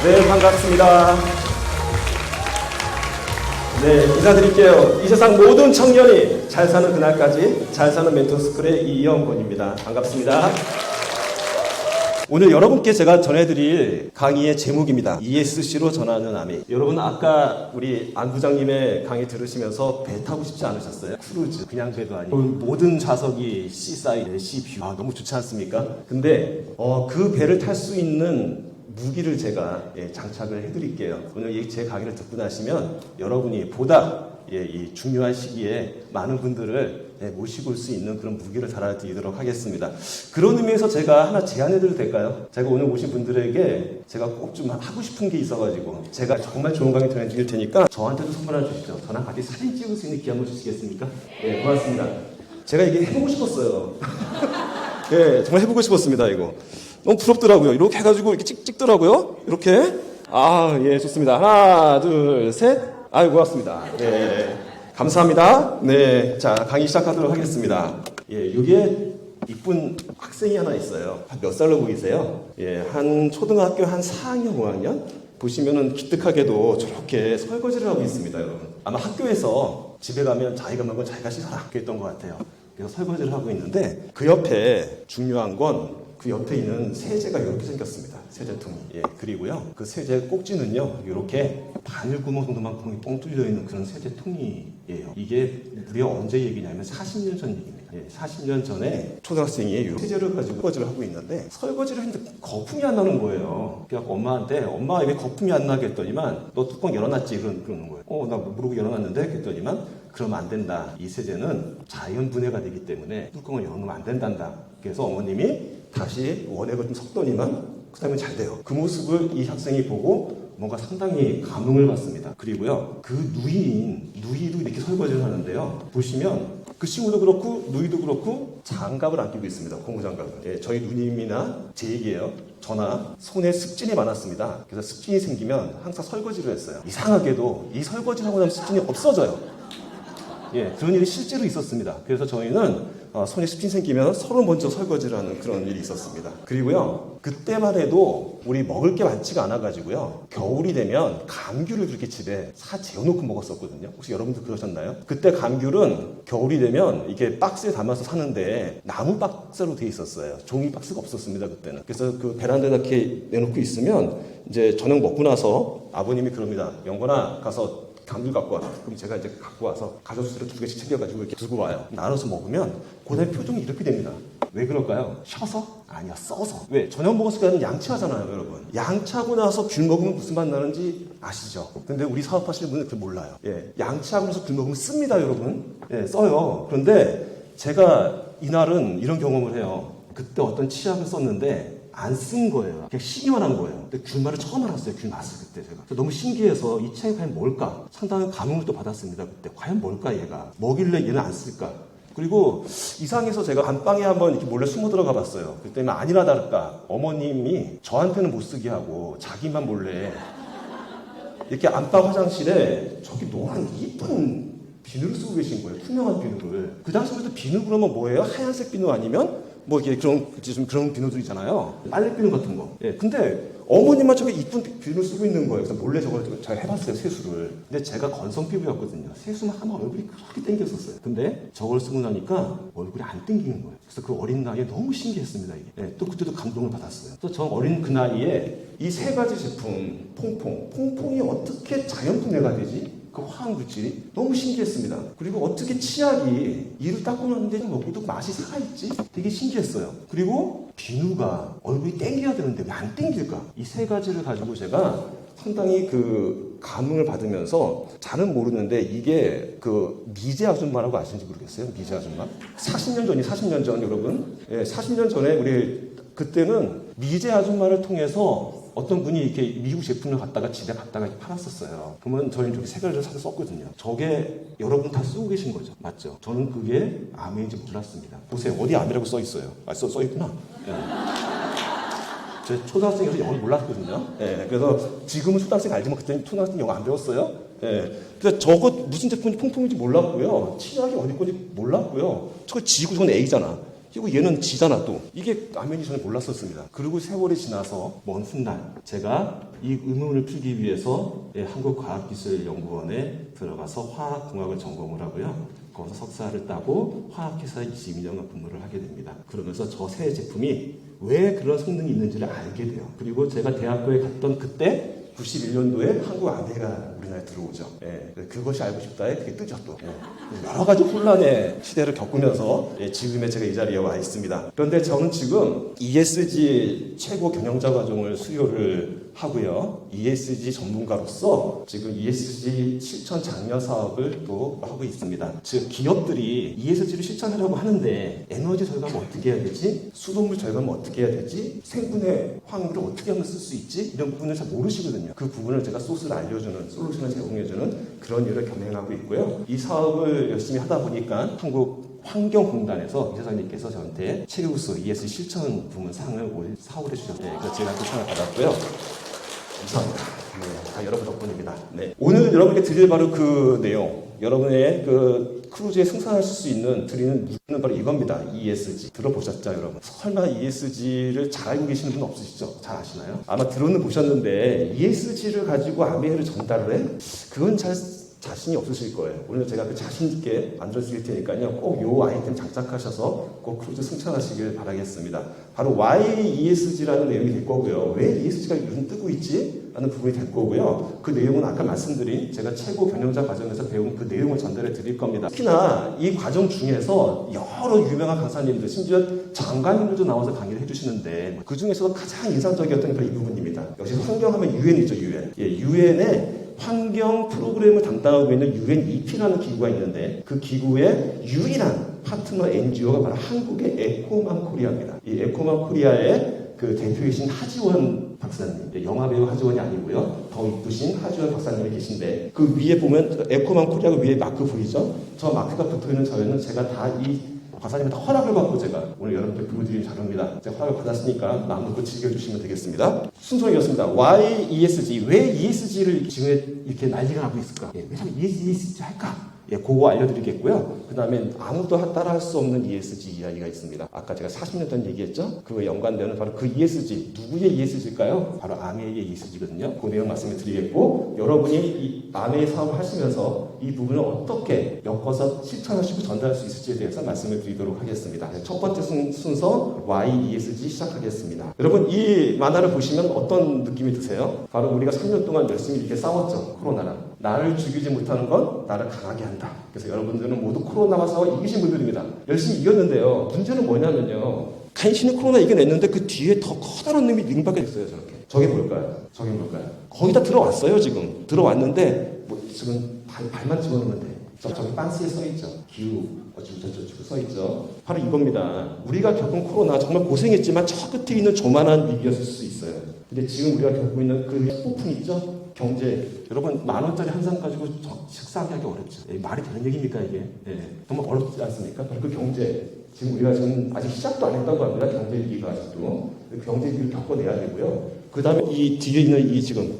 네, 반갑습니다. 네, 인사드릴게요. 이 세상 모든 청년이 잘 사는 그날까지 잘 사는 멘토스쿨의 이영권입니다. 반갑습니다. 오늘 여러분께 제가 전해드릴 강의의 제목입니다. ESC로 전하는 아미. 여러분 아까 우리 안 부장님의 강의 들으시면서 배 타고 싶지 않으셨어요? 크루즈, 그냥 배도 아니고 모든 좌석이 C사이드, C뷰. 너무 좋지 않습니까? 근데 그 배를 탈 수 있는 무기를 제가 장착을 해드릴게요. 오늘 제 강의를 듣고 나시면 여러분이 보다 이 중요한 시기에 많은 분들을 모시고 올 수 있는 그런 무기를 달아드리도록 하겠습니다. 그런 의미에서 제가 하나 제안해드려도 될까요? 제가 오늘 오신 분들에게 제가 꼭 좀 하고 싶은 게 있어가지고 제가 정말 좋은 강의 전해드릴 테니까 저한테도 선물 하나 주시죠. 저랑 같이 사진 찍을 수 있는 기회 한번 주시겠습니까? 네, 고맙습니다. 제가 이게 해보고 싶었어요. 네, 정말 해보고 싶었습니다, 이거. 너무 부럽더라고요. 이렇게 해가지고 이렇게 찍더라고요. 이렇게. 예, 좋습니다. 하나, 둘, 셋. 고맙습니다. 네. 감사합니다. 네. 자, 강의 시작하도록 하겠습니다. 여기에 이쁜 학생이 하나 있어요. 몇 살로 보이세요? 한 초등학교 한 4학년, 5학년? 보시면은 기특하게도 저렇게 설거지를 하고 있습니다, 여러분. 아마 학교에서 집에 가면 자기가 먹은 자기가 씻어라. 그랬던 것 같아요. 그래서 설거지를 하고 있는데 그 옆에 중요한 건 그 옆에 있는 세제가 이렇게 생겼습니다. 세제통이. 그리고요. 그 세제 꼭지는요. 이렇게 바늘구멍 정도만큼이 뻥 뚫려 있는 그런 세제통이에요. 이게 무려 언제 얘기냐면 40년 전 얘기입니다. 40년 전에 초등학생이 이 세제를 가지고 설거지를 하고 있는데 설거지를 했는데 거품이 안 나는 거예요. 그래서 엄마한테 엄마 왜 거품이 안 나게 했더니만 너 뚜껑 열어놨지? 그러는 거예요. 나 모르고 열어놨는데? 했더니만 그러면 안 된다. 이 세제는 자연 분해가 되기 때문에 뚜껑을 열어놓으면 안 된단다. 그래서 어머님이 다시 원액을 좀 섞더니만 그 다음에 잘 돼요. 그 모습을 이 학생이 보고 뭔가 상당히 감흥을 받습니다. 그리고요, 그 누이도 이렇게 설거지를 하는데요. 보시면 그 친구도 그렇고 누이도 그렇고 장갑을 안 끼고 있습니다. 고무장갑을. 저희 누님이나 제 얘기예요. 저나 손에 습진이 많았습니다. 그래서 습진이 생기면 항상 설거지를 했어요. 이상하게도 이 설거지를 하고 나면 습진이 없어져요. 그런 일이 실제로 있었습니다. 그래서 저희는 손에 습진 생기면 서로 먼저 설거지를 하는 그런 일이 있었습니다. 그리고요, 그때만 해도 우리 먹을 게 많지가 않아가지고요, 겨울이 되면 감귤을 그렇게 집에 재워놓고 먹었었거든요. 혹시 여러분도 그러셨나요? 그때 감귤은 겨울이 되면 이게 박스에 담아서 사는데 나무 박스로 돼 있었어요. 종이 박스가 없었습니다, 그때는. 그래서 그 베란다에 이렇게 내놓고 있으면 이제 저녁 먹고 나서 아버님이 그럽니다. 영건아, 가서 감귤 갖고 와. 그럼 제가 이제 갖고 와서 가져수를 2개씩 챙겨가지고 이렇게 들고 와요. 나눠서 먹으면 그다음에 표정이 이렇게 됩니다. 왜 그럴까요? 셔서? 아니야, 써서. 왜? 저녁 먹었을 때는 양치하잖아요, 여러분. 양치하고 나서 귤 먹으면 무슨 맛 나는지 아시죠? 근데 우리 사업하시는 분은 그걸 몰라요. 양치하고 나서 귤 먹으면 씁니다, 여러분. 써요. 그런데 제가 이날은 이런 경험을 해요. 그때 어떤 치약을 썼는데 안 쓴 거예요. 그냥 시기만 한 거예요. 근데 귤맛을 처음 알았어요. 귤 맛을 그때 제가. 너무 신기해서 이 치약이 과연 뭘까? 상당히 감흥을 또 받았습니다. 그때. 과연 뭘까 얘가? 뭐길래 얘는 안 쓸까? 그리고 이상해서 제가 안방에 한번 이렇게 몰래 숨어 들어가 봤어요. 그때는 아니나 다를까 어머님이 저한테는 못 쓰게 하고 자기만 몰래 이렇게 안방 화장실에 저기 노란 이쁜 비누를 쓰고 계신 거예요. 투명한 비누를. 그 당시부터 비누 그러면 뭐예요? 하얀색 비누 아니면 뭐 이게 그런 비누들 있잖아요. 빨래 비누 같은 거. 근데 어머님만 저게 이쁜 비누를 쓰고 있는 거예요. 그래서 몰래 저걸 잘 해봤어요, 세수를. 근데 제가 건성 피부였거든요. 세수만 하면 얼굴이 그렇게 땡겼었어요. 근데 저걸 쓰고 나니까 얼굴이 안 땡기는 거예요. 그래서 그 어린 나이에 너무 신기했습니다, 이게. 또 그때도 감동을 받았어요. 또 저 어린 그 나이에 이 3가지 제품, 퐁퐁이 어떻게 자연 분해가 되지? 그 화학 물질이 너무 신기했습니다. 그리고 어떻게 치약이 이를 닦고 났는데 먹고도 맛이 살아있지? 되게 신기했어요. 그리고 비누가 얼굴이 땡겨야 되는데 왜 안 땡길까? 이 3가지를 가지고 제가 상당히 그 감흥을 받으면서 잘은 모르는데 이게 그 미제 아줌마라고 아시는지 모르겠어요. 미제 아줌마? 40년 전 여러분. 40년 전에 우리 그때는 미제 아줌마를 통해서 어떤 분이 이렇게 미국 제품을 갖다가 집에 갖다가 팔았었어요. 그러면 저희는 저기 3가지를 사서 썼거든요. 저게 여러분 다 쓰고 계신 거죠. 맞죠? 저는 그게 아메인지 몰랐습니다. 보세요. 어디 아메라고 써 있어요. 써 있구나. 제 초등학생이라서 영어를 몰랐거든요. 그래서 지금은 초등학생 알지만 그때는 초등학생 영어 안 배웠어요. 그래서 저거 무슨 제품인지 퐁퐁인지 몰랐고요. 치약이 어디 건지 몰랐고요. 저거 G고 저건 A잖아. 그리고 얘는 지잖아 또. 이게 라면이 저는 몰랐었습니다. 그리고 세월이 지나서 먼 훗날 제가 이 의문을 풀기 위해서 한국과학기술연구원에 들어가서 화학공학을 전공을 하고요. 거기서 석사를 따고 화학회사에 22년간 근무를 하게 됩니다. 그러면서 저 새 제품이 왜 그런 성능이 있는지를 알게 돼요. 그리고 제가 대학교에 갔던 그때 91년도에 한국 아베가 우리나라에 들어오죠. 예, 그것이 알고 싶다에 그게 뜨죠 또. 예, 여러 가지 혼란의 시대를 겪으면서 지금의 제가 이 자리에 와 있습니다. 그런데 저는 지금 ESG 최고 경영자 과정을 수료를 하고요. ESG 전문가로서 지금 ESG 실천 장려 사업을 또 하고 있습니다. 즉 기업들이 ESG를 실천하려고 하는데 에너지 절감을 어떻게 해야 되지? 수돗물 절감을 어떻게 해야 되지? 생분해 화학물을 어떻게 하면 쓸 수 있지? 이런 부분을 잘 모르시거든요. 그 부분을 제가 소스를 알려주는, 솔루션을 제공해주는 그런 일을 겸행하고 있고요. 이 사업을 열심히 하다 보니까 한국 환경공단에서 이사장님께서 저한테 최우수 ESG 실천 부문 상을 올 4월에 주셨대요. 그래서 제가 그 상을 받았고요. 감사합니다. 네, 다 여러분 덕분입니다. 네. 오늘 여러분께 드릴 바로 그 내용, 여러분의 그 크루즈에 승선하실 수 있는 드리는 무기는 바로 이겁니다. ESG. 들어보셨죠, 여러분? 설마 ESG를 잘 알고 계시는 분 없으시죠? 잘 아시나요? 아마 들어는 보셨는데 ESG를 가지고 아메이를 전달을 해? 그건 잘 자신이 없으실 거예요. 오늘 제가 그 자신 있게 만들어드릴 테니까요. 꼭 요 아이템 장착하셔서 꼭 크루즈 승천하시길 바라겠습니다. 바로 YESG라는 내용이 될 거고요. 왜 ESG가 요즘 뜨고 있지? 라는 부분이 될 거고요. 그 내용은 아까 말씀드린 제가 최고 경영자 과정에서 배운 그 내용을 전달해 드릴 겁니다. 특히나 이 과정 중에서 여러 유명한 강사님들, 심지어 장관님들도 나와서 강의를 해주시는데 그 중에서도 가장 인상적이었던 게 이 부분입니다. 역시 환경하면 유엔이죠, 유엔. 예, 유엔의 환경 프로그램을 담당하고 있는 UNEP라는 기구가 있는데 그 기구의 유일한 파트너 NGO가 바로 한국의 에코맘 코리아입니다. 이 에코맘 코리아의 그 대표이신 하지원 박사님, 영화배우 하지원이 아니고요. 더 이쁘신 하지원 박사님이 계신데 그 위에 보면 에코맘 코리아가 위에 마크 보이죠? 저 마크가 붙어있는 저희는 제가 다 이 박사님한테 허락을 받고 제가 오늘 여러분께 보여드리는 자료입니다. 제가 허락을 받았으니까 마음 놓고 즐겨주시면 되겠습니다. 순서이었습니다. Why ESG? 왜 ESG를 지금 이렇게 난리가 나고 있을까? 왜 자꾸 ESG 할까? 그거 알려드리겠고요. 그 다음에 아무도 따라할 수 없는 ESG 이야기가 있습니다. 아까 제가 40년 전 얘기했죠? 그거에 연관되는 바로 그 ESG. 누구의 ESG일까요? 바로 아메이의 ESG거든요. 그 내용 말씀을 드리겠고, 여러분이 이 아메이 사업을 하시면서 이 부분을 어떻게 엮어서 실천하시고 전달할 수 있을지에 대해서 말씀을 드리도록 하겠습니다. 첫 번째 순서 YESG 시작하겠습니다. 여러분 이 만화를 보시면 어떤 느낌이 드세요? 바로 우리가 3년 동안 열심히 이렇게 싸웠죠. 코로나랑. 나를 죽이지 못하는 건 나를 강하게 한다. 그래서 여러분들은 모두 코로나와 싸워 이기신 분들입니다. 열심히 이겼는데요. 문제는 뭐냐면요. 간신히 코로나 이겨냈는데 그 뒤에 더 커다란 놈이 능박해 있어요. 저렇게. 저게 뭘까요? 저게 뭘까요? 거의 다 들어왔어요. 지금. 들어왔는데 지금 발만 집어넣으면 돼. 저기 반스에 써있죠. 기후 어쩌고저쩌고 써있죠. 바로 이겁니다. 우리가 겪은 코로나 정말 고생했지만 저 끝에 있는 조만한 위기였을 수 있어요. 근데 지금 우리가 겪고 있는 그 폭풍 있죠? 경제. 여러분 10,000원짜리 한 상 가지고 식사하기 어렵죠. 말이 되는 얘기입니까 이게? 정말 어렵지 않습니까? 바로 그 경제. 지금 우리가 지금 아직 시작도 안 했다고 합니다. 경제 위기가 아직도. 그 경제 위기를 겪어내야 되고요. 그 다음에 이 뒤에 있는 이 지금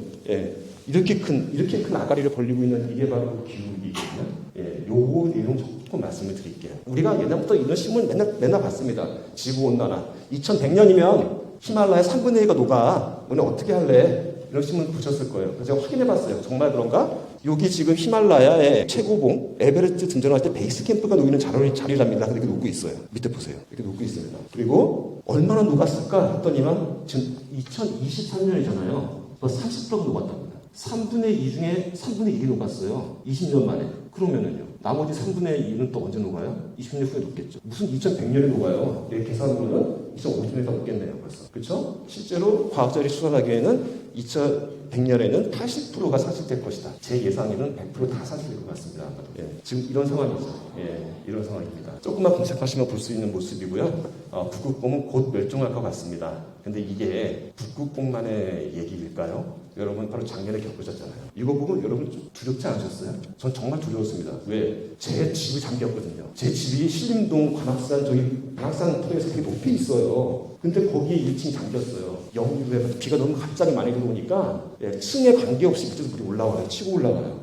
이렇게 큰 아가리를 벌리고 있는 이게 바로 그 기후위기거든요. 요거 내용 조금 말씀을 드릴게요. 우리가 옛날부터 이런 신문 맨날 봤습니다. 지구온난화. 2100년이면 히말라야 3분의 1가 녹아. 오늘 어떻게 할래? 이런 신문 보셨을 거예요. 그래서 제가 확인해봤어요. 정말 그런가? 여기 지금 히말라야의 최고봉 에베레스트 등전할 때 베이스 캠프가 놓이는 자리랍니다. 근데 이렇게 놓고 있어요. 밑에 보세요. 이렇게 놓고 있습니다. 그리고 얼마나 녹았을까 했더니만 지금 2023년이잖아요. 30%가 녹았답니다. 3분의 2 중에 3분의 1이 녹았어요. 20년 만에. 그러면은요. 나머지 3분의 2는 또 언제 녹아요? 20년 후에 녹겠죠. 무슨 2100년에 녹아요. 이 계산으로는 2050년에 녹겠네요. 벌써. 그렇죠? 실제로 과학자들이 수설하기에는 2100년에는 80%가 사실될 것이다. 제 예상에는 100% 다 사실될 것 같습니다. 지금 이런 상황이죠. 이런 상황입니다. 조금만 검색하시면 볼 수 있는 모습이고요. 북극곰은 곧 멸종할 것 같습니다. 근데 이게 북극곰만의 얘기일까요? 여러분 바로 작년에 겪으셨잖아요. 이거 보면 여러분 좀 두렵지 않으셨어요? 전 정말 두려웠습니다. 왜? 제 집이 잠겼거든요. 제 집이 신림동 관악산 통에서 되게 높이 있어요. 근데 거기에 1층이 잠겼어요. 영유에 비가 너무 갑자기 많이 들어오니까 층에 관계없이 밑에서 물이 올라와요. 치고 올라와요.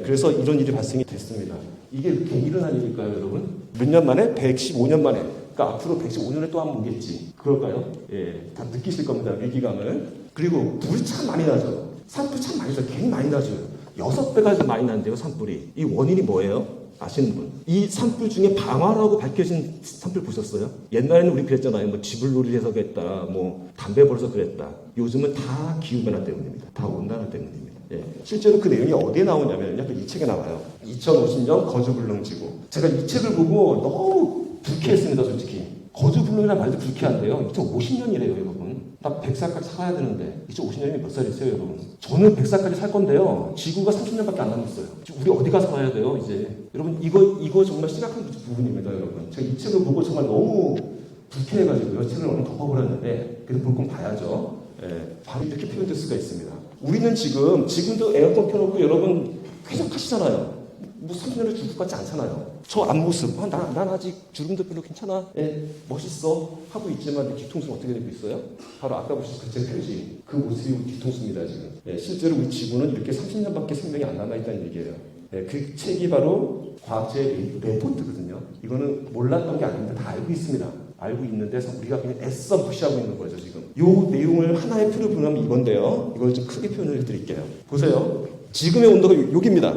그래서 이런 일이 발생이 됐습니다. 이게 이렇게 일어난 일일까요, 여러분? 몇 년 만에? 115년 만에 그러니까 앞으로 115년에 또 한 번 오겠지. 그럴까요? 예, 다 느끼실 겁니다. 위기감을. 그리고 불이 참 많이 나죠. 산불 참 많이 나죠. 괜히 많이 나죠. 6배가 많이 나는데요, 산불이. 이 원인이 뭐예요? 아시는 분? 이 산불 중에 방화라고 밝혀진 산불 보셨어요? 옛날에는 우리 그랬잖아요. 뭐 지불놀이를 해서 그랬다. 뭐 담배 벌어서 그랬다. 요즘은 다 기후변화 때문입니다. 다 온난화 때문입니다. 예. 실제로 그 내용이 어디에 나오냐면요. 이 책에 나와요. 2050년 거주불능지구. 제가 이 책을 보고 너무 불쾌했습니다, 솔직히. 거주불능이라는 말도 불쾌한데요. 2050년이래요, 여러분. 나 100살까지 살아야 되는데 2050년이면 몇 살이세요, 여러분? 저는 100살까지 살 건데요. 지구가 30년밖에 안 남았어요. 우리 어디가 살아야 돼요, 이제? 여러분, 이거 정말 심각한 부분입니다, 여러분. 제가 이 책을 보고 정말 너무 불쾌해가지고요. 책을 오늘 덮어버렸는데 그래도 볼 건 봐야죠. 예, 바로 이렇게 표현될 수가 있습니다. 우리는 지금도 에어컨 켜놓고 여러분 쾌적하시잖아요. 뭐 30년을 죽을 것 같지 않잖아요. 저 앞모습, 난 아직 주름도 별로 괜찮아, 예, 멋있어 하고 있지만 뒤통수는 어떻게 되고 있어요? 바로 아까 보신 그 표지, 그 모습이 뒤통수입니다 지금. 예, 실제로 우리 지구는 이렇게 30년밖에 생명이 안 남아있다는 얘기예요. 예, 그 책이 바로 과학자의 레포트거든요. 이거는 몰랐던 게 아닙니다. 다 알고 있습니다. 알고 있는데 우리가 그냥 애써 무시하고 있는 거죠 지금. 요 내용을 하나의 표로 표현하면 이건데요. 이걸 좀 크게 표현을 해드릴게요. 보세요. 지금의 온도가 여기입니다.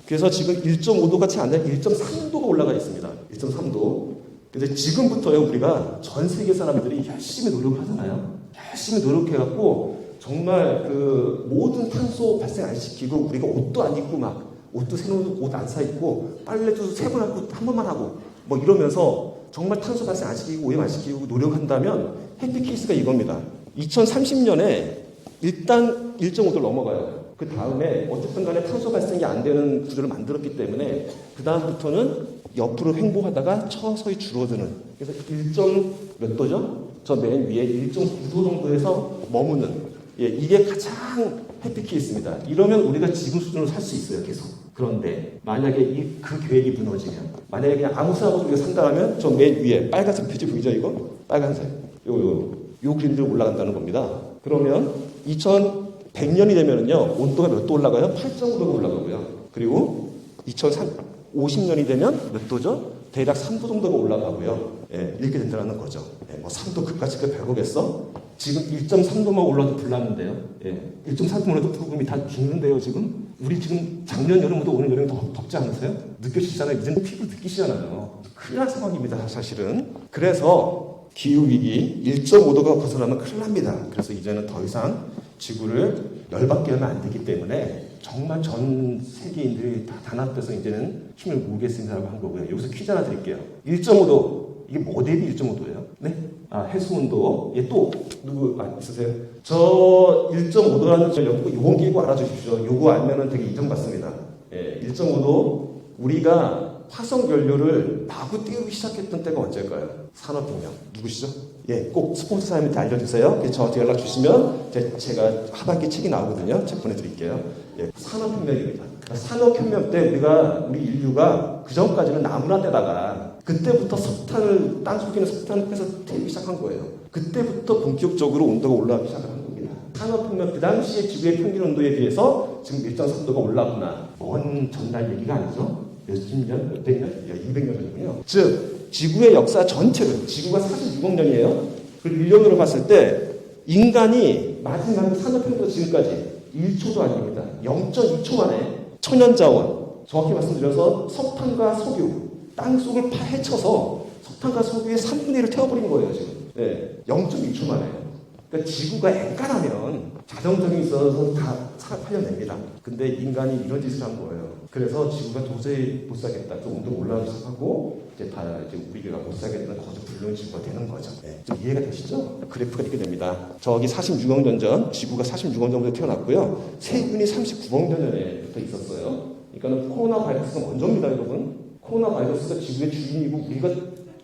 그래서 지금 1.5도가 채 안 되는 1.3도가 올라가 있습니다. 1.3도. 근데 지금부터요, 우리가 전 세계 사람들이 열심히 노력을 하잖아요. 열심히 노력해갖고 정말 그 모든 탄소 발생 안 시키고 우리가 옷도 안 입고 막 옷도 새로운 옷 안 사 입고 빨래도 3번 하고 한 번만 하고 뭐 이러면서 정말 탄소 발생 안 시키고 오염 안 시키고 노력한다면 해피 케이스가 이겁니다. 2030년에 일단 1.5도를 넘어가요. 그 다음에 어쨌든 간에 탄소 발생이 안 되는 구조를 만들었기 때문에 그 다음부터는 옆으로 횡보하다가 서서히 줄어드는. 그래서 1. 몇 도죠? 저 맨 위에 1.9도 정도에서 머무는. 예, 이게 가장 해피 케이스입니다. 이러면 우리가 지금 수준으로 살 수 있어요, 계속. 그런데 만약에 그 계획이 무너지면, 만약에 그냥 아무 생각 없이 우리가 산다면 저 맨 위에 빨간색 표지 보이죠, 이거? 빨간색. 요 그림대로 올라간다는 겁니다. 그러면 2100년이 되면은요, 온도가 몇 도 올라가요? 8.5도가 올라가고요. 그리고 2050년이 되면 몇 도죠? 대략 3도 정도가 올라가고요. 예, 이렇게 된다는 거죠. 예, 뭐 3도 급가치가 별거겠어? 지금 1.3도만 올라도 불났는데요. 예, 1.3도만 올라도 부금이 다 죽는데요, 지금? 우리 지금 작년 여름보다 오늘 여름이 더 덥지 않으세요? 느껴지시잖아요. 이제는 피부 느끼시잖아요. 큰일 날 상황입니다, 사실은. 그래서 기후위기 1.5도가 벗어나면 큰일 납니다. 그래서 이제는 더 이상 지구를 열받게 하면 안 되기 때문에 정말 전 세계인들이 다 단합돼서 이제는 힘을 모으겠습니다라고 한 거고요. 여기서 퀴즈 하나 드릴게요. 1.5도. 이게 뭐 대비 1.5도예요? 네? 해수온도. 예, 또 누구 있으세요? 저 1.5도라는 저 요건 끼고 알아주십시오. 요거 알면은 되게 인정받습니다. 예, 1.5도. 우리가 화석 연료를 마구 띄우기 시작했던 때가 언제일까요? 산업혁명. 누구시죠? 예, 꼭 스폰서사님한테 알려주세요. 저한테 연락 주시면 제가 하반기 책이 나오거든요. 책 보내드릴게요. 예, 산업혁명입니다. 산업혁명 때 우리 인류가 그 전까지는 나무란 데다가 그때부터 석탄을, 땅속에 있는 석탄을 빼서 태우기 시작한 거예요. 그때부터 본격적으로 온도가 올라가기 시작한 겁니다. 산업혁명 그 당시에 지구의 평균 온도에 비해서 지금 1.3도가 올랐구나. 먼 전날 얘기가 아니죠. 몇십 년, 몇백 년, 200년 전이군요. 즉, 지구의 역사 전체를, 지구가 46억 년이에요. 그리고 인력으로 봤을 때, 인간이 마지막으로 산업혁명부터 지금까지 1초도 아닙니다. 0.2초 만에 천연자원, 정확히 말씀드려서 석탄과 석유, 땅속을 파헤쳐서 석탄과 석유의 3분의 1을 태워버린 거예요, 지금. 네, 0.2초 만에. 그러니까 지구가 엔간하면 자정적이 있어서 다 살려냅니다. 근데 인간이 이런 짓을 한 거예요. 그래서 지구가 도저히 못 살겠다. 좀 온도가 올라가기 시작하고 이제 우리가 못 살겠다는 거저 불능 지구가 되는 거죠. 네, 좀 이해가 되시죠? 그래프가 이렇게 됩니다. 저기 46억 년 전, 지구가 46억 년 전부터 태어났고요. 세균이 39억 년 전에부터 있었어요. 그러니까 코로나 바이러스가 먼저입니다, 여러분. 코로나 바이러스가 지구의 주인이고 우리가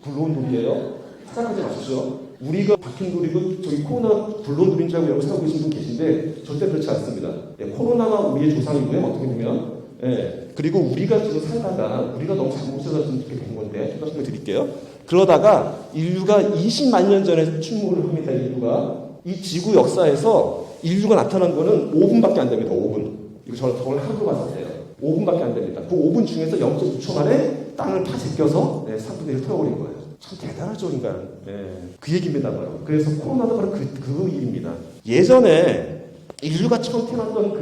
굴러온 돌이에요. 생각하지 마십시오. 우리가 박힌 돌이고 저기 코로나 굴러온 돌인 줄 알고 여러분 살고 계신 분 계신데 절대 그렇지 않습니다. 예, 코로나가 우리의 조상이고요. 어떻게 보면. 예, 그리고 우리가 지금 살다가 우리가 너무 잘못해서 좀 이렇게 된 건데 제가 설명 드릴게요. 그러다가 인류가 20만 년 전에 출몰을 합니다. 인류가. 이 지구 역사에서 인류가 나타난 거는 5분밖에 안 됩니다. 5분. 이거 저걸 하루로 봤었어요. 5분밖에 안 됩니다. 그 5분 중에서 0.2초 만에 땅을 다 제껴서 3분의 1을 태워버린 거예요. 참 대단하죠, 인간. 그 얘기입니다, 바로. 그래서 코로나도 바로 그 일입니다. 예전에 인류가 처음 태어났던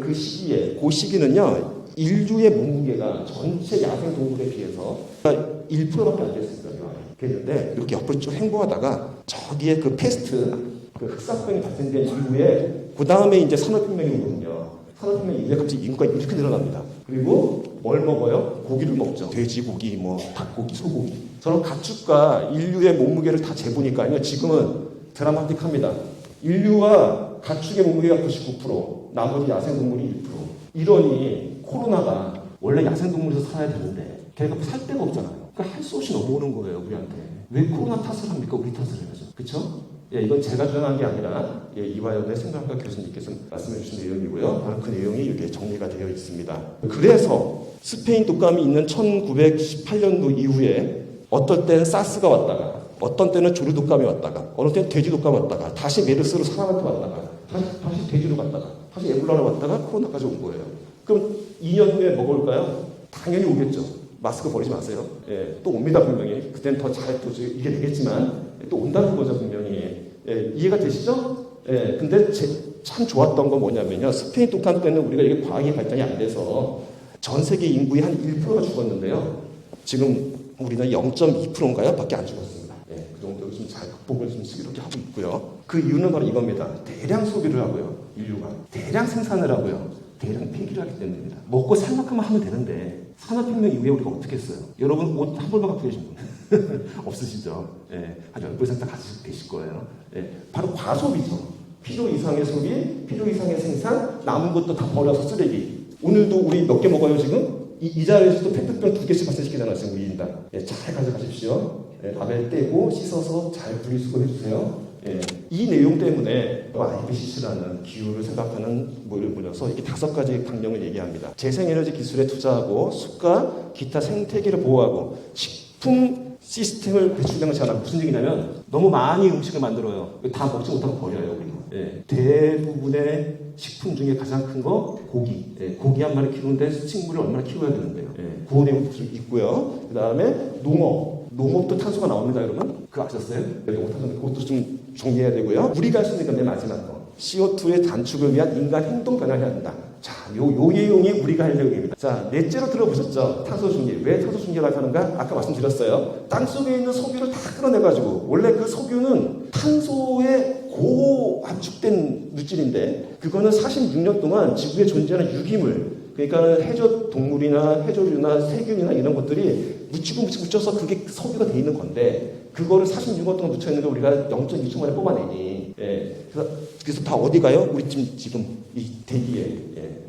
그 시기에, 그 시기는요, 인류의 몸무게가 전체 야생 동물에 비해서 1%밖에 안 됐습니다. 그랬는데 이렇게 옆으로 쭉 행보하다가 저기에 그 패스트, 그 흑사병이 발생된 이후에 그 다음에 이제 산업혁명이 오거든요. 산업혁명 이후에 갑자기 인구가 이렇게 늘어납니다. 그리고 뭘 먹어요? 고기를 먹죠. 돼지고기, 뭐 닭고기, 소고기. 저는 가축과 인류의 몸무게를 다 재보니까요. 지금은 드라마틱합니다. 인류와 가축의 몸무게가 99%, 나머지 야생동물이 1%. 이러니 코로나가 원래 야생동물에서 살아야 되는데 걔가 살 데가 없잖아요. 그러니까 할 수 없이 넘어오는 거예요, 우리한테. 왜 코로나 탓을 합니까? 우리 탓을 해야죠. 그쵸? 예, 이건 제가 주장한 게 아니라 이화여대 생명학과 교수님께서 말씀해 주신 내용이고요. 바로 그 내용이 여기에 정리가 되어 있습니다. 그래서 스페인 독감이 있는 1918년도 이후에 어떨 때는 사스가 왔다가 어떤 때는 조류 독감이 왔다가 어느 때는 돼지 독감이 왔다가 다시 메르스로 사람한테 왔다가 다시 돼지로 갔다가 다시 에볼라로 왔다가 코로나까지 온 거예요. 그럼 2년 후에 뭐가 올까요? 당연히 오겠죠. 마스크 버리지 마세요. 예, 또 옵니다, 분명히. 그때는 더 잘 또 이게 되겠지만 또 온다는 거죠, 분명히. 예, 이해가 되시죠? 예, 근데 참 좋았던 건 뭐냐면요. 스페인 독감 때는 우리가 이게 과학이 발전이 안 돼서 전 세계 인구의 한 1%가 죽었는데요. 지금 우리는 0.2%인가요? 밖에 안 죽었습니다. 예, 그 정도로 좀 잘 극복을 좀 이렇게 하고 있고요. 그 이유는 바로 이겁니다. 대량 소비를 하고요. 인류가. 대량 생산을 하고요. 대량 폐기를 하기 때문입니다. 먹고 살 만큼만 하면 되는데 산업혁명 이후에 우리가 어떻게 했어요? 여러분 옷 한 벌만 갖고 계신 분 없으시죠? 예, 한 10벌 이상 다 가지고 계실 거예요. 예, 바로 과소비죠. 필요 이상의 소비, 필요 이상의 생산, 남은 것도 다 버려서 쓰레기. 오늘도 우리 몇 개 먹어요 지금? 이 자리에서도 페트병 2개씩 발생시키잖아요 지금 2인당. 예, 잘 가져가십시오. 예, 라벨 떼고 씻어서 잘 분리수거해주세요. 예, 이 내용 때문에 IPCC라는 기후를 생각하는 모임을 모여서 이렇게 5가지 강령을 얘기합니다. 재생에너지 기술에 투자하고 숲과 기타 생태계를 보호하고 식품 시스템을 배출량을 제한하고 무슨 얘기냐면 너무 많이 음식을 만들어요. 다 먹지 못하고 버려요. 우리. 예, 대부분의 식품 중에 가장 큰 거 고기. 예, 고기 한 마리 키우는데 식물을 얼마나 키워야 되는데요. 예, 그 내용도 있고요. 그 다음에 농업도 탄소가 나옵니다, 여러분. 그거 아셨어요? 농업 탄소 그것도 좀 정리해야 되고요. 우리가 할 수 있는 건 맨 마지막 거. CO2의 단축을 위한 인간 행동 변화를 해야 한다. 자, 요 내용이 우리가 할 내용입니다. 자, 넷째로 들어보셨죠? 탄소 중계. 왜 탄소 중계라고 하는가? 아까 말씀드렸어요. 땅 속에 있는 석유를 다 끌어내가지고 원래 그 석유는 탄소에 고압축된 물질인데 그거는 46년 동안 지구에 존재하는 유기물 그러니까 해저 동물이나 해조류나 세균이나 이런 것들이 묻혀서 그게 석유가 돼 있는 건데 그거를 46년 동안 묻혀 있는 걸 우리가 0.2초 만에 뽑아내니 그래서 다 어디 가요? 우리 지금 이 대기에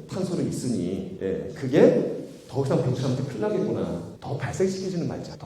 탄소를 있으니 그게 더 이상 배출하면 큰일 나겠구나. 더 발생시키지는 말자.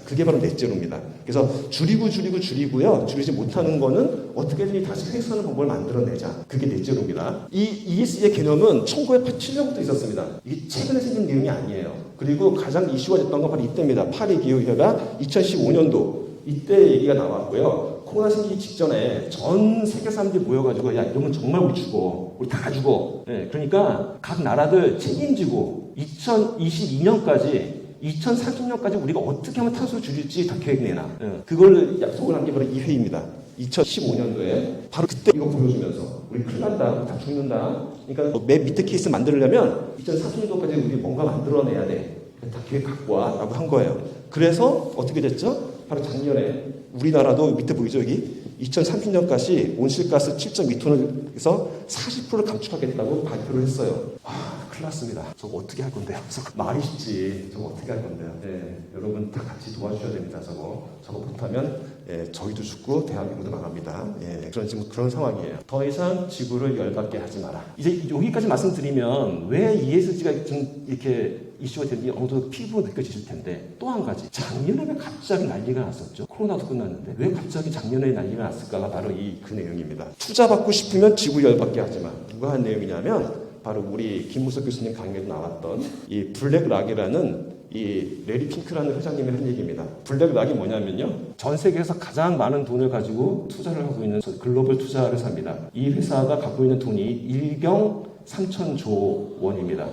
그게 바로 넷째로입니다. 그래서 줄이고요. 줄이지 못하는 거는 어떻게든 다시 회수하는 방법을 만들어내자. 그게 넷째로입니다. 이 ESG의 개념은 1987년부터 있었습니다. 이게 최근에 생긴 내용이 아니에요. 그리고 가장 이슈가 됐던 건 바로 이때입니다. 파리 기후협약 2015년도 이때 얘기가 나왔고요. 코로나 생기기 직전에 전 세계 사람들이 모여가지고 야 이러면 정말 우리 죽어. 우리 다 죽어. 그러니까 각 나라들 책임지고 2022년까지 2030년까지 우리가 어떻게 하면 탄소를 줄일지 다 계획내놔. 그걸 약속을 한 게 바로 이 회의입니다. 2015년도에 바로 그때 이거 보여주면서 우리 큰일 난다. 다 죽는다. 그러니까 맨 밑에 케이스 만들려면 2030년도까지 우리 뭔가 만들어내야 돼. 다 계획 갖고 와. 라고 한 거예요. 그래서 어떻게 됐죠? 바로 작년에 우리나라도 밑에 보이죠 여기 2030년까지 온실가스 7.2톤에서 40%를 감축하겠다고 발표를 했어요. 큰일 났습니다. 저거 어떻게 할 건데요? 말이 쉽지. 저거 어떻게 할 건데요? 여러분 다 같이 도와주셔야 됩니다. 저거 못하면 저희도 죽고 대한민국도 망합니다. 지금 그런 상황이에요. 더 이상 지구를 열받게 하지 마라. 이제 여기까지 말씀드리면 왜 ESG가 좀 이렇게 이슈가 되는지 어느 정도 피부로 느껴지실 텐데 또 한 가지 작년에 왜 갑자기 난리가 났었죠? 코로나도 끝났는데 왜 갑자기 작년에 난리가 났을까가 바로 그 내용입니다. 투자받고 싶으면 지구 열받게 하지 마. 누가 한 내용이냐면 바로 우리 김무석 교수님 강의에도 나왔던 이 블랙락이라는 이 레리 핑크라는 회장님이 한 얘기입니다. 블랙락이 뭐냐면요. 전 세계에서 가장 많은 돈을 가지고 투자를 하고 있는 글로벌 투자를 삽니다. 이 회사가 갖고 있는 돈이 1경 3천조 원입니다.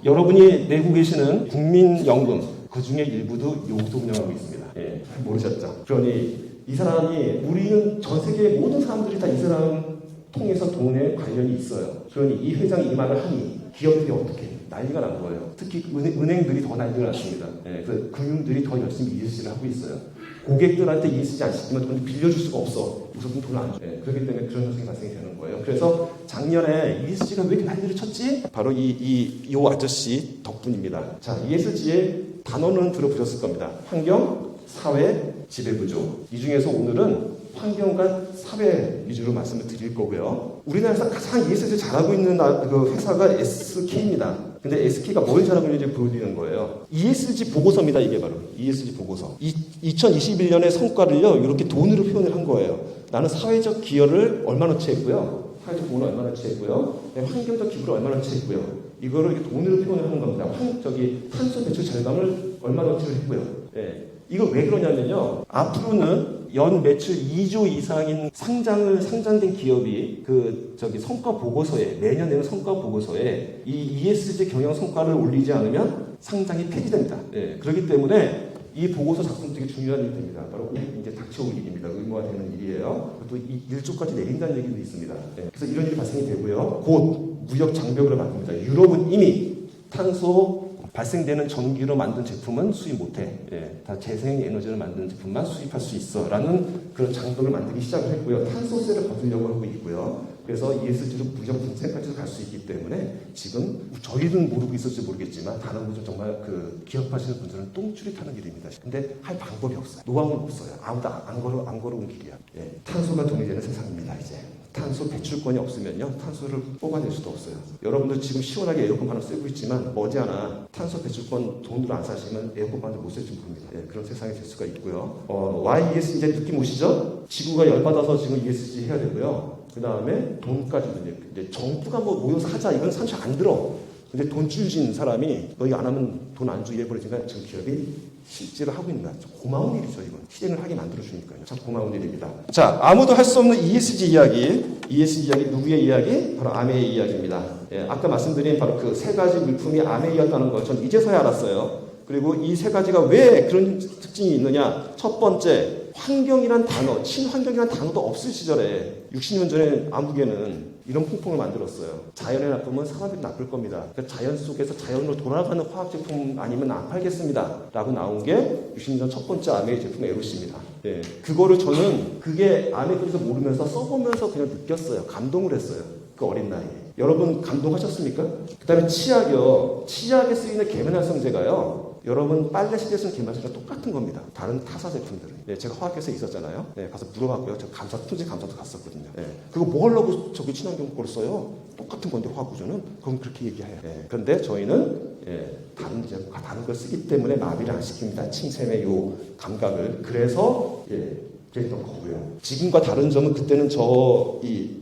여러분이 내고 계시는 국민연금 그 중에 일부도 여기서 운영하고 있습니다. 예, 모르셨죠? 그러니 이 사람이 우리는 전 세계 모든 사람들이 다 이 사람 통해서 돈에 관련이 있어요. 그러니 이 회장이 이 말을 하니 기업들이 어떻게 난리가 난 거예요. 특히 은행들이 더 난리가 났습니다. 예, 그 금융들이 더 열심히 ESG를 하고 있어요. 고객들한테 ESG 안 시키면 돈 빌려줄 수가 없어. 우선 돈을 안 줘. 예, 그렇기 때문에 그런 현상이 발생이 되는 거예요. 그래서 작년에 ESG가 왜 이렇게 난리를 쳤지? 바로 이 아저씨 덕분입니다. 자, ESG의 단어는 들어보셨을 겁니다. 환경, 사회, 지배구조. 이 중에서 오늘은 환경과 사회 위주로 말씀을 드릴 거고요. 우리나라에서 가장 ESG 잘하고 있는 그 회사가 SK입니다. 근데 SK가 뭘 잘하고 있는지 보여드리는 거예요. ESG 보고서입니다. 이게 바로 ESG 보고서. 2021년의 성과를요, 이렇게 돈으로 표현을 한 거예요. 나는 사회적 기여를 얼마나 취했고요. 사회적 돈을 얼마나 취했고요. 환경적 기부를 얼마나 취했고요. 이거를 이렇게 돈으로 표현을 하는 겁니다. 탄소 배출 절감을 얼마나 취했고요. 예. 이거 왜 그러냐면요. 앞으로는 연 매출 2조 이상인 상장된 기업이 성과 보고서에, 매년 내는 성과 보고서에 이 ESG 경영 성과를 올리지 않으면 상장이 폐지됩니다. 예, 그렇기 때문에 이 보고서 작성 되게 중요한 일이 됩니다. 바로 이제 닥쳐올 일입니다. 의무화되는 일이에요. 또 이 1조까지 내린다는 얘기도 있습니다. 예, 그래서 이런 일이 발생이 되고요. 곧 무역 장벽으로 바뀝니다. 유럽은 이미 탄소 발생되는 전기로 만든 제품은 수입 못해. 예, 다 재생에너지를 만드는 제품만 수입할 수 있어. 라는 그런 장벽을 만들기 시작을 했고요. 탄소세를 거두려고 하고 있고요. 그래서 ESG로 무역 분쟁까지도 갈 수 있기 때문에 지금 저희는 모르고 있을지 모르겠지만 다른 분들 정말 기업하시는 분들은 똥줄이 타는 길입니다. 근데 할 방법이 없어요. 노하우는 없어요. 아무도 안 걸어온 길이야. 예, 탄소가 돈이 되는 세상입니다. 이제. 탄소 배출권이 없으면요, 탄소를 뽑아낼 수도 없어요. 여러분들 지금 시원하게 에어컨 바람 쐬고 있지만 머지않아 탄소 배출권 돈으로 안 사시면 에어컨 바람 못 쐴 줄 모릅니다. 예, 그런 세상이 될 수가 있고요. YES 이제 느낌 오시죠? 지구가 열받아서 지금 ESG 해야 되고요. 그 다음에 돈까지도 이제 정부가 모여서 하자, 이건 사실 안 들어. 근데 돈 줄진 사람이 너희 안 하면 돈 안 주 이래버리니까 지금 기업이 실제로 하고 있는 거야. 고마운 일이죠, 이건. 실행을 하게 만들어주니까요. 참 고마운 일입니다. 자, 아무도 할 수 없는 ESG 이야기. ESG 이야기 누구의 이야기? 바로 아메의 이야기입니다. 예, 아까 말씀드린 바로 그 세 가지 물품이 아메이였다는 걸 전 이제서야 알았어요. 그리고 이 세 가지가 왜 그런 특징이 있느냐? 첫 번째, 환경이란 단어, 친환경이란 단어도 없을 시절에 60년 전에 아무개는 이런 풍풍을 만들었어요. 자연의 나쁨은 사람들이 나쁠 겁니다. 그러니까 자연 속에서 자연으로 돌아가는 화학제품 아니면 안 팔겠습니다. 라고 나온 게 60년 전 첫 번째 아메이 제품 에로시입니다. 예, 그거를 저는 그게 아메이에서 모르면서 써보면서 그냥 느꼈어요. 감동을 했어요. 그 어린 나이에. 여러분 감동하셨습니까? 그 다음에 치약이요. 치약에 쓰이는 계면활성제가요. 여러분 빨래 시대에 쓰는 계면활성제랑 똑같은 겁니다. 다른 타사 제품들은. 네, 제가 화학회사에 있었잖아요. 네, 가서 물어봤고요. 저 품질 감사도 갔었거든요. 네, 그거 뭐 하려고 저기 친환경 거를 써요? 똑같은 건데 화학 구조는? 그럼 그렇게 얘기해요. 네, 그런데 저희는 다른 걸 쓰기 때문에 마비를 안 시킵니다. 침샘의 요 감각을. 그래서 그랬던 거고요. 지금과 다른 점은 그때는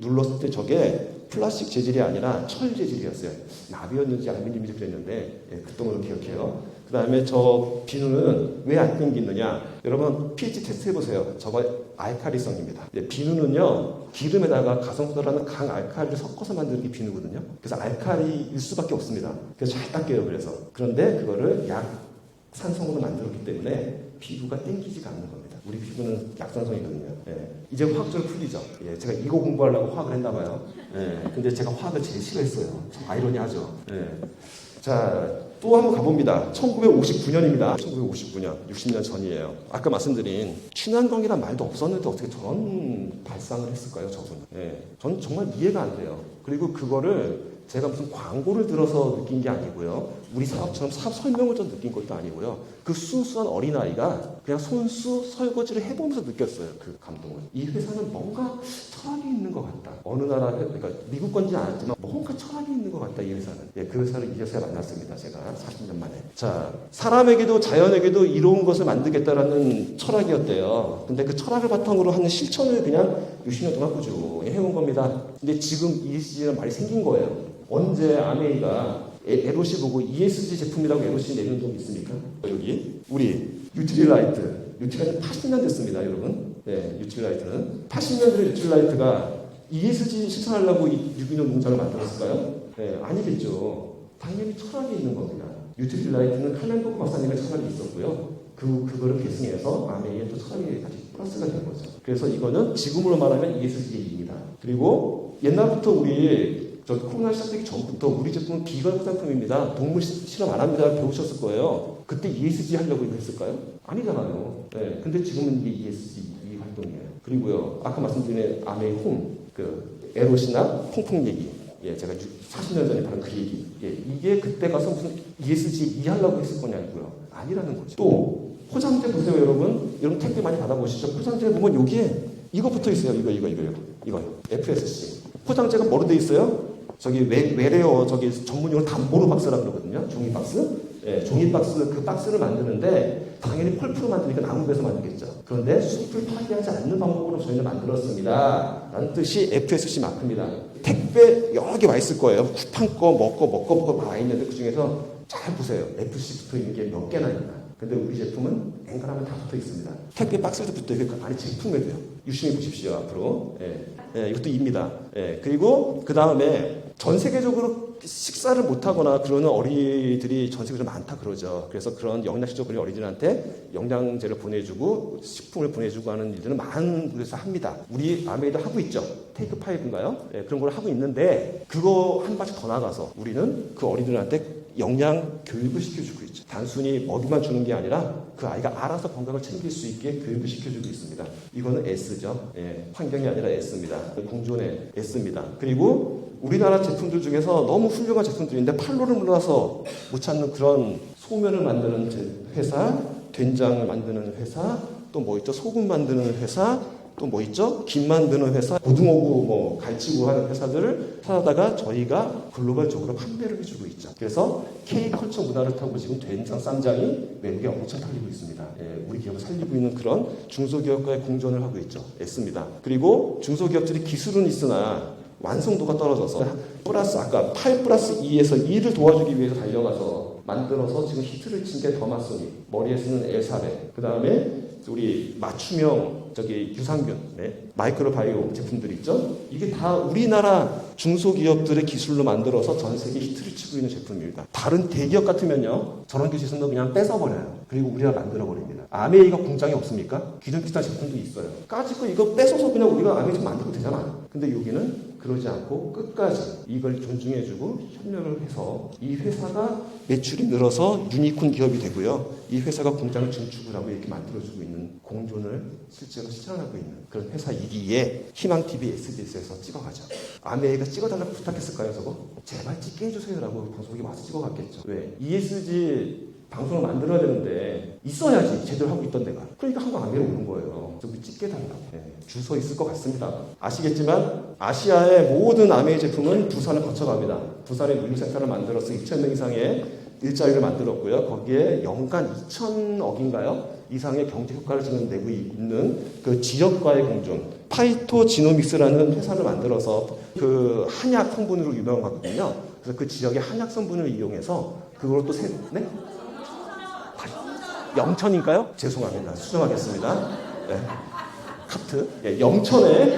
눌렀을 때 저게 플라스틱 재질이 아니라 철 재질이었어요. 나비였는지 알루미늄인지 그랬는데 그때 걸 기억해요. 그 다음에 저 비누는 왜 안 끊기느냐? 여러분 pH 테스트 해보세요. 저거 알칼리성입니다. 비누는요 기름에다가 가성소다라는 강알칼리를 섞어서 만드는 게 비누거든요. 그래서 알칼리일 수밖에 없습니다. 그래서 잘 닦여요. 그런데 그거를 약산성으로 만들었기 때문에 피부가 땡기지가 않는 겁니다. 우리 피부는 약산성이거든요. 예. 이제 화학적으로 풀리죠. 예. 제가 이거 공부하려고 화학을 했나 봐요. 예. 근데 제가 화학을 제일 싫어했어요. 참 아이러니하죠. 예. 자, 또 한번 가봅니다. 1959년입니다. 1959년, 60년 전이에요. 아까 말씀드린 친환경이란 말도 없었는데 어떻게 저런 발상을 했을까요, 저분은? 예. 전 정말 이해가 안 돼요. 그리고 그거를 제가 무슨 광고를 들어서 느낀 게 아니고요. 우리 사업처럼 사업 설명을 좀 느낀 것도 아니고요. 그 순수한 어린아이가 그냥 손수 설거지를 해보면서 느꼈어요. 그 감동을. 이 회사는 뭔가 철학이 있는 것 같다. 어느 나라, 그러니까 미국 건지는 알았지만 뭔가 철학이 있는 것 같다. 이 회사는. 예, 그 회사를 이제서야 만났습니다. 제가 40년 만에. 자, 사람에게도 자연에게도 이로운 것을 만들겠다라는 철학이었대요. 근데 그 철학을 바탕으로 하는 실천을 그냥 60년 동안 꾸준히 해온 겁니다. 근데 지금 ESG라는 말이 생긴 거예요. 언제 아메이가 에로시 보고 ESG 제품이라고 에로시 내는 적이 있습니까? 여기 우리 유틸라이트 80년 됐습니다, 여러분. 네, 유틸라이트는 80년 전에 유틸라이트가 ESG 실천하려고 유기농 농장을 만들었을까요? 네, 아니겠죠. 당연히 철학이 있는 겁니다. 유틸라이트는 칼렌버그 박사님의 철학이 있었고요. 그거를 계승해서 아메이에 또 처리에 다시 플러스가 된 거죠. 그래서 이거는 지금으로 말하면 ESG입니다. 그리고 옛날부터 코로나 시작되기 전부터 우리 제품은 비건 화장품입니다. 동물 실험 안 합니다. 배우셨을 거예요. 그때 ESG 하려고 했을까요? 아니잖아요. 네. 근데 지금은 이게 ESG 활동이에요. 그리고요, 아까 말씀드린 아메이 홈, 에롯이나 퐁퐁 얘기. 예, 제가 40년 전에 바로 그 얘기. 예, 이게 그때 가서 무슨 ESG 하려고 했을 거냐고요. 아니라는 거죠. 또, 포장재 보세요, 여러분. 여러분 택배 많이 받아보시죠? 포장재 보면 여기에 이거 붙어 있어요. 이거. FSC. 포장재가 뭐로 돼 있어요? 저기 외래어 전문용어로 단보로 박스라 그러거든요. 종이 박스. 예, 종이 박스 그 박스를 만드는데 당연히 펄프로 만드니까 나무에서 만들겠죠. 그런데 숲을 파괴하지 않는 방법으로 저희는 만들었습니다. 라는 뜻이 FSC 마크입니다. 택배 여러 개 와 있을 거예요. 쿠팡 거, 먹고 와 있는데 그 중에서 잘 보세요. FC 붙어 있는 게 몇 개나 있나. 근데 우리 제품은 앵간하면 다 붙어 있습니다. 택배 박스에도 붙어 있고 그 안에 제품에도요. 유심히 보십시오. 앞으로. 예, 이것도 입니다. 예, 그리고 그 다음에 전 세계적으로 식사를 못하거나 그러는 어린이들이 전 세계적으로 많다 그러죠. 그래서 그런 영양실조 걸린 어린이들한테 영양제를 보내주고 식품을 보내주고 하는 일들은 많은 곳에서 합니다. 우리 아메이도 하고 있죠. 테이크 5인가요? 예, 그런 걸 하고 있는데 그거 한 발짝 더 나가서 우리는 그 어린이들한테 영양 교육을 시켜주고 있죠. 단순히 먹이만 주는 게 아니라 그 아이가 알아서 건강을 챙길 수 있게 교육을 시켜주고 있습니다. 이거는 S죠. 예, 환경이 아니라 S입니다. 공존의 S입니다. 그리고 우리나라 제품들 중에서 너무 훌륭한 제품들인데 팔로를 몰라서 못 찾는 그런 소면을 만드는 회사, 된장을 만드는 회사, 또 뭐 있죠? 소금 만드는 회사, 또 뭐 있죠? 김 만드는 회사, 고등어구, 갈치구 하는 회사들을 찾아다가 저희가 글로벌적으로 판매를 해주고 있죠. 그래서 K컬처 문화를 타고 지금 된장, 쌈장이 외국에 엄청 달리고 있습니다. 예, 우리 기업을 살리고 있는 그런 중소기업과의 공존을 하고 있죠. S입니다. 그리고 중소기업들이 기술은 있으나 완성도가 떨어져서 플러스 아까 8+2에서 2를 도와주기 위해서 달려가서 만들어서 지금 히트를 친 게 더마소닉, 머리에 쓰는 엘사베, 그 다음에 우리 맞춤형 유산균, 마이크로바이오 제품들이 있죠. 이게 다 우리나라 중소기업들의 기술로 만들어서 전 세계 히트를 치고 있는 제품입니다. 다른 대기업 같으면요, 저런 기술도 그냥 뺏어버려요. 그리고 우리가 만들어버립니다. 아메이가 공장이 없습니까? 기존 기타 제품도 있어요. 까짓거 이거 뺏어서 그냥 우리가 아메이 좀 만들고 되잖아요. 근데 여기는 그러지 않고 끝까지 이걸 존중해주고 협력을 해서 이 회사가 매출이 늘어서 유니콘 기업이 되고요. 이 회사가 공장을 증축을 하고 이렇게 만들어주고 있는 공존을 실제로 실현하고 있는 그런 회사이기에 희망TV SBS에서 찍어가죠. 아메이가 찍어달라고 부탁했을까요, 저거? 제발 찍게 해주세요라고 방송국에 와서 찍어갔겠죠. 왜? ESG 방송을 만들어야 되는데 있어야지 제대로 하고 있던 데가. 그러니까 한국 아메이로 오는 거예요. 저기 찍게 달라고. 줄 서 있을 것 같습니다. 아시겠지만 아시아의 모든 아메이 제품은 부산을 거쳐갑니다. 부산에 물류센터를 만들어서 2,000명 이상의 일자리를 만들었고요. 거기에 연간 2,000억인가요? 이상의 경제 효과를 지금 내고 있는 그 지역과의 공존. 파이토지노믹스라는 회사를 만들어서 그 한약 성분으로 유명하거든요. 그래서 그 지역의 한약 성분을 이용해서 그걸 또 영천인가요? 죄송합니다. 수정하겠습니다. 네. 카트. 예, 영천에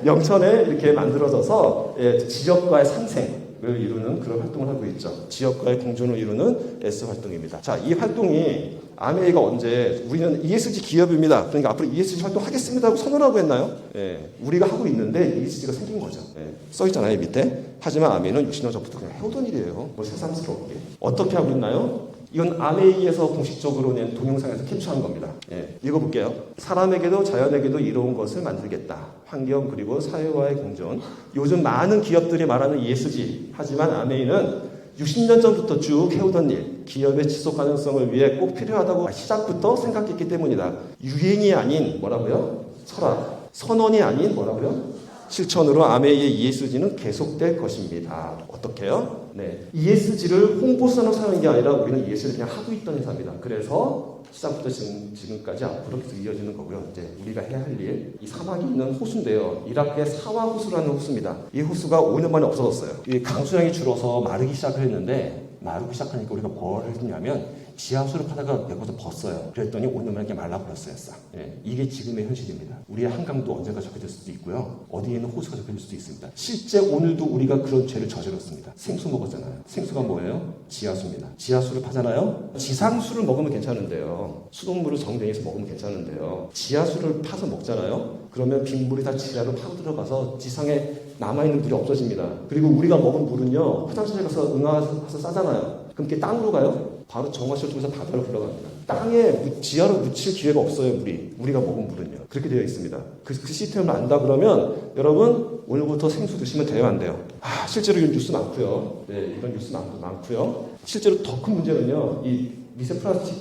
영천에 이렇게 만들어져서 지역과의 상생을 이루는 그런 활동을 하고 있죠. 지역과의 공존을 이루는 S 활동입니다. 자, 이 활동이 아메이가 언제 우리는 ESG 기업입니다. 그러니까 앞으로 ESG 활동하겠습니다 하고 선언하고 했나요? 예, 우리가 하고 있는데 ESG가 생긴 거죠. 예, 써 있잖아요, 밑에. 하지만 아메이는 60년 전부터 그냥 해오던 일이에요. 뭐 새삼스럽게. 어떻게 하고 있나요? 이건 아메이에서 공식적으로 낸 동영상에서 캡처한 겁니다. 예, 읽어볼게요. 사람에게도 자연에게도 이로운 것을 만들겠다. 환경 그리고 사회와의 공존. 요즘 많은 기업들이 말하는 ESG. 하지만 아메이는 60년 전부터 쭉 해오던 일, 기업의 지속 가능성을 위해 꼭 필요하다고 시작부터 생각했기 때문이다. 유행이 아닌 뭐라고요? 철학. 선언이 아닌 뭐라고요? 실천으로 아메이의 ESG는 계속될 것입니다. 어떻게요? 네, ESG를 홍보선으로 사는 게 아니라 우리는 ESG를 그냥 하고 있던 회사입니다. 그래서 시작부터 지금까지 앞으로 계속 이어지는 거고요. 이제 우리가 해야 할 일, 이 사막이 있는 호수인데요. 이라크의 사와 호수라는 호수입니다. 이 호수가 5년 만에 없어졌어요. 이 강수량이 줄어서 마르기 시작을 했는데 마르기 시작하니까 우리가 뭘 했냐면 지하수를 파다가 내거서 벗어요. 그랬더니 오늘만 이렇게 말라버렸어요. 싹. 예, 이게 지금의 현실입니다. 우리의 한강도 언젠가 적혀질 수도 있고요. 어디에 있는 호수가 적혀질 수도 있습니다. 실제 오늘도 우리가 그런 죄를 저질렀습니다. 생수 먹었잖아요. 생수가 뭐예요? 지하수입니다. 지하수를 파잖아요. 지상수를 먹으면 괜찮은데요. 수돗물을 정쟁해서 먹으면 괜찮은데요. 지하수를 파서 먹잖아요. 그러면 빗물이 다 지하로 파고 들어가서 지상에 남아있는 물이 없어집니다. 그리고 우리가 먹은 물은요, 화장실에 가서 응아가서 싸잖아요. 그럼 이게 땅으로 가요? 바로 정화시를 통해서 바다로 흘러갑니다. 땅에 지하로 묻힐 기회가 없어요, 물이. 우리가 먹은 물은요. 그렇게 되어 있습니다. 그 시스템을 안다 그러면 여러분 오늘부터 생수 드시면 돼요, 안 돼요? 실제로 이런 뉴스 많고요. 네, 이런 뉴스 많고요. 실제로 더 큰 문제는요, 이 미세 플라스틱,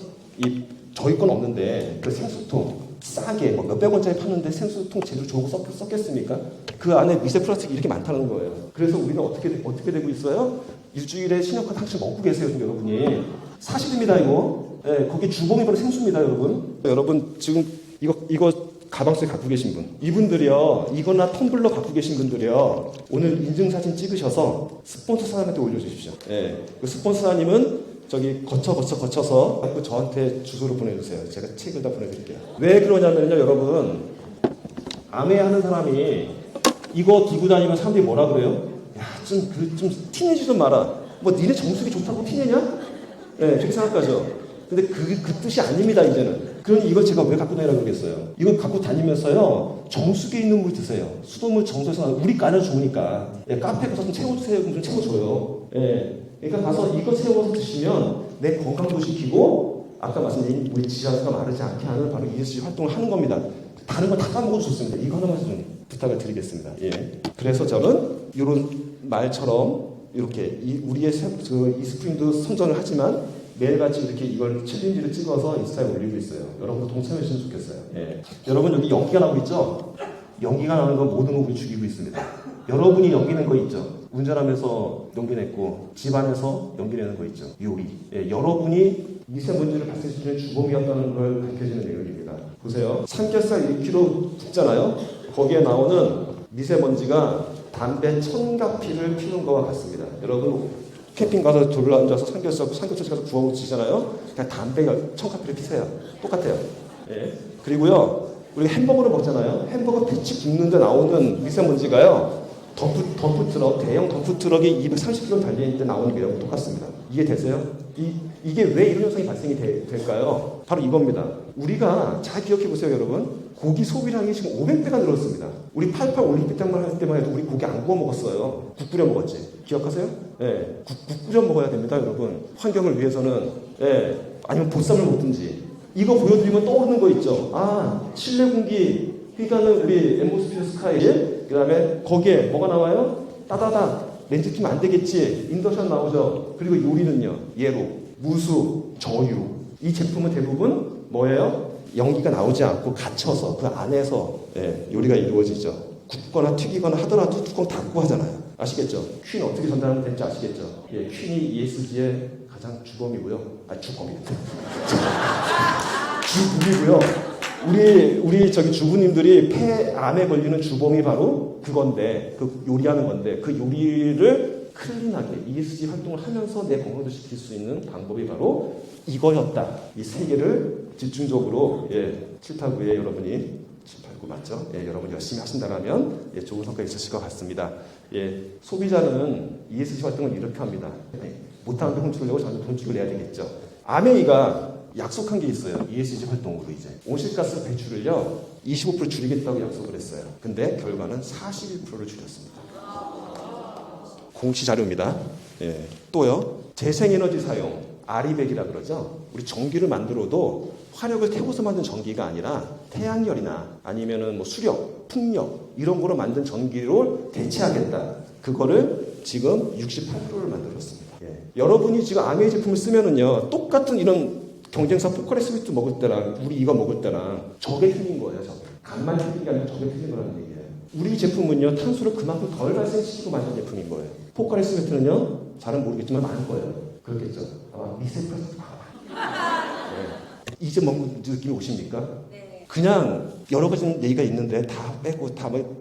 저희 건 없는데 그 생수통 싸게 몇백 원짜리 파는데 생수통 재료 좋은 거 썼겠습니까? 그 안에 미세 플라스틱이 이렇게 많다는 거예요. 그래서 우리가 어떻게 되고 있어요? 일주일에 신용카드 한 장씩 먹고 계세요, 지금 여러분이. 사실입니다, 이거. 네, 거기 주범이 바로 생수입니다, 여러분. 여러분 지금 이거 가방 속에 갖고 계신 분, 이분들이요, 이거나 텀블러 갖고 계신 분들이요, 오늘 인증사진 찍으셔서 스폰서사님한테 올려주십시오. 네, 그 스폰서사님은 저기 거쳐서 저한테 주소를 보내주세요. 제가 책을 다 보내드릴게요. 왜 그러냐면요, 여러분, 암웨하는 사람이 이거 기고 다니면 사람들이 뭐라 그래요? 야, 좀 티내지 좀 마라. 뭐 니네 정수기 좋다고 티내냐? 네, 그렇게 생각하죠. 근데 그 뜻이 아닙니다, 이제는. 그러니 이걸 제가 왜 갖고 다니라고 그러겠어요? 이걸 갖고 다니면서요, 정수기에 있는 물 드세요. 수돗물 정수에서 우리 까는 좋으니까. 예, 카페 가서 좀 채워주세요. 좀 채워줘요. 예. 그러니까 가서 이거 채워서 드시면 내 건강도 지키고, 아까 말씀드린 우리 지하수가 마르지 않게 하는 바로 ESG 활동을 하는 겁니다. 다른 거 다 까먹어도 좋습니다. 이거 하나만 좀 부탁을 드리겠습니다. 예. 그래서 저는 이런 말처럼 이렇게 우리의 이스프링도 선전을 하지만 매일같이 이렇게 이걸 챌린지를 찍어서 인스타에 올리고 있어요. 여러분도 동참해 주시면 좋겠어요. 예. 여러분 여기 연기가 나고 있죠? 연기가 나는 건 모든 걸 우리 죽이고 있습니다. 여러분이 연기 낸 거 있죠? 운전하면서 연기 냈고 집안에서 연기 내는 거 있죠? 요리. 예. 여러분이 미세먼지를 발생시키는 주범이었다는 걸 밝혀지는 내용입니다. 보세요. 삼겹살 1kg 굽잖아요. 거기에 나오는 미세먼지가 담배 1000가피를 피우는 것과 같습니다. 여러분 캠핑 가서 둘러앉아서 삼겹살 가서 구워 드시잖아요. 그냥 담배 1000가피를 피세요. 똑같아요. 예. 그리고요, 우리 햄버거를 먹잖아요. 햄버거 패치 굽는데 나오는 미세먼지가요, 덤프트럭, 대형 덤프트럭이 230km 달리는 데 나오는 게 똑같습니다. 이해되세요? 이게 왜 이런 현상이 발생이 될까요? 바로 이겁니다. 우리가 잘 기억해 보세요, 여러분. 고기 소비량이 지금 500배가 늘었습니다. 우리 88 올림픽 때만 할 때만 해도 우리 고기 안 구워 먹었어요. 국 끓여 먹었지. 기억하세요? 예. 국 끓여 먹어야 됩니다, 여러분. 환경을 위해서는. 예. 아니면 보쌈을 먹든지. 이거 보여드리면 떠오르는 거 있죠. 실내 공기 그러니까는 우리 엠모스피어 스카이, 그 다음에 거기에 뭐가 나와요? 따다다. 렌즈 끼면 안 되겠지. 인덕션 나오죠. 그리고 요리는요, 예로 무수, 저유. 이 제품은 대부분 뭐예요? 연기가 나오지 않고 갇혀서 그 안에서 요리가 이루어지죠. 굽거나 튀기거나 하더라도 뚜껑 닫고 하잖아요. 아시겠죠? 퀸 어떻게 전달하면 되는지 아시겠죠? 예, 퀸이 ESG의 가장 주범이고요. 주범이고요. 우리 주부님들이 폐암에 걸리는 주범이 바로 그건데, 그 요리하는 건데, 그 요리를 클린하게 ESG 활동을 하면서 내 건강도 지킬 수 있는 방법이 바로 이거였다. 이 세 개를 집중적으로 789에 여러분이 789 맞죠? 여러분 열심히 하신다면 좋은 성과 있으실 것 같습니다. 소비자는 ESG 활동을 이렇게 합니다. 못하는데 훔치려고 저한테 돈 주고 내야 되겠죠. 아메이가 약속한 게 있어요. ESG 활동으로 이제 온실가스 배출을요 25% 줄이겠다고 약속을 했어요. 근데 결과는 41%를 줄였습니다. 공시 자료입니다. 또요, 재생에너지 사용, 아리백이라 그러죠. 우리 전기를 만들어도 화력을 태워서 만든 전기가 아니라 태양열이나 아니면은 뭐 수력, 풍력 이런 거로 만든 전기로 대체하겠다. 그거를 지금 68%를 만들었습니다. 여러분이 지금 아메이 제품을 쓰면은요 똑같은 이런 경쟁사 포카리 스위트 먹을 때랑 우리 이거 먹을 때랑 저게 틀린 거예요. 저게. 간만 틀린 게 아니라 저게 틀린 거라는 얘기예요. 우리 제품은요 탄소를 그만큼 덜 발생시키고 만든 제품인 거예요. 포카리 스위트는요 잘은 모르겠지만 많은 거예요. 그렇겠죠. 아마 미세 플라스틱 이제 뭔 느낌이 오십니까? 네. 그냥 여러 가지 얘기가 있는데 다 빼고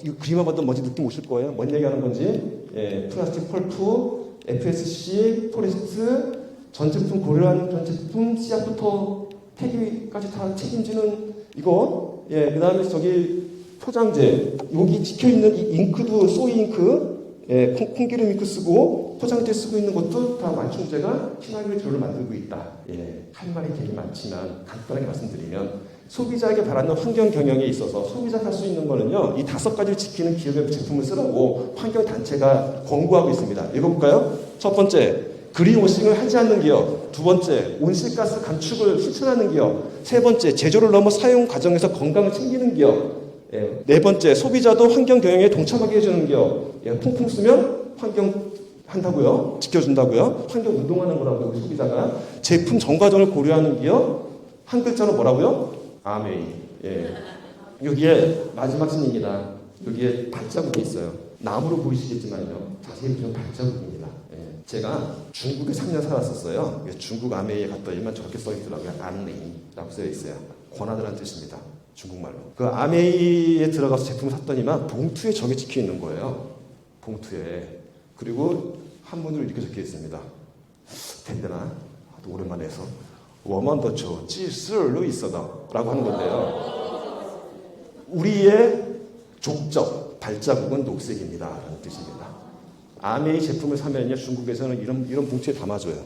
이거 그림만 봐도 뭔지 느낌 오실 거예요. 뭔 얘기하는 건지. 플라스틱 펄프, FSC, 포레스트, 전 제품 고려한 전 제품 시작부터 폐기까지 다 책임지는 이거. 예, 그 다음에 저기 포장재, 여기 찍혀있는 이 잉크도 소이 잉크, 예, 콩기름 잉크 쓰고 포장재 쓰고 있는 것도 다 완충제가 친환경 재료를 만들고 있다. 예, 할 말이 되게 많지만 간단하게 말씀드리면 소비자에게 바라는 환경 경영에 있어서 소비자가 할 수 있는 거는요, 이 5가지를 지키는 기업의 제품을 쓰라고 환경 단체가 권고하고 있습니다. 읽어볼까요? 첫 번째, 그린워싱을 하지 않는 기업. 두 번째, 온실가스 감축을 실천하는 기업. 세 번째, 제조를 넘어 사용 과정에서 건강을 챙기는 기업. 예. 네 번째, 소비자도 환경 경영에 동참하게 해주는 기업. 예, 퐁퐁 쓰면 환경 한다고요? 지켜준다고요? 환경 운동하는 거라고요, 소비자가. 제품 전 과정을 고려하는 기업. 한 글자로 뭐라고요? 아메이. 예. 여기에 마지막 신입니다. 여기에 발자국이 있어요. 나무로 보이시겠지만요, 자세히 보시면 발자국입니다. 예. 제가 중국에 3년 살았었어요. 중국 아메이에 갔더니만 저렇게 써있더라고요. 안메이라고 써있어요. 권하다는 뜻입니다. 중국말로. 그 아메이에 들어가서 제품을 샀더니만 봉투에 저게 찍혀 있는 거예요. 봉투에. 그리고 한문으로 이렇게 적혀 있습니다. 된대나? 또 오랜만에 해서. 워먼더초 찌슬로 있어다 라고 하는 건데요. 우리의 족적, 발자국은 녹색입니다 라는 뜻입니다. 아메이 제품을 사면요, 중국에서는 이런 봉투에 담아줘요.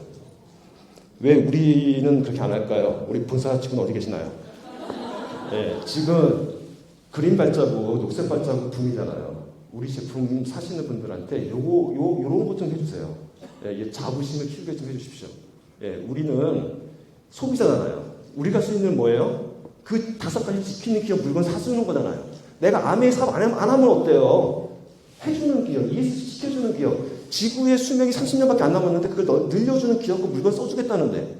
왜 우리는 그렇게 안 할까요? 우리 본사 측은 어디 계시나요? 네, 지금 그린 발자국, 녹색 발자국 붐이잖아요. 우리 제품 사시는 분들한테 요런 것 좀 해주세요. 예, 자부심을 키우게 좀 해주십시오. 예, 우리는 소비자잖아요. 우리가 쓸 있는 뭐예요? 그 5가지 지키는 기업 물건 사주는 거잖아요. 내가 아메이 사업 안 하면 어때요? 해주는 기업, ESG 시켜주는 기업. 지구의 수명이 30년밖에 안 남았는데 그걸 늘려주는 기업과 물건 써주겠다는데,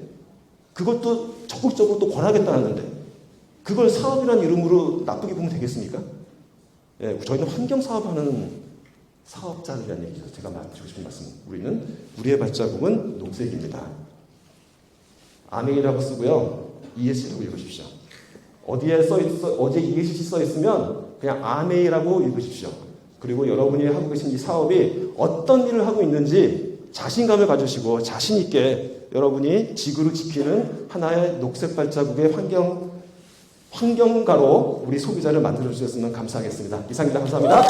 그것도 적극적으로 또 권하겠다는데, 그걸 사업이라는 이름으로 나쁘게 보면 되겠습니까? 예, 저희는 환경 사업하는 사업자들이라는 얘기죠. 제가 드리고 싶은 말씀. 우리의 발자국은 녹색입니다. 아메이라고 쓰고요. ESG라고 읽으십시오. 어디에 ESG 써 있으면 그냥 아메이라고 읽으십시오. 그리고 여러분이 하고 계신 이 사업이 어떤 일을 하고 있는지 자신감을 가지시고 자신 있게 여러분이 지구를 지키는 하나의 녹색 발자국의 환경가로 우리 소비자를 만들어 주셨으면 감사하겠습니다. 이상입니다. 감사합니다.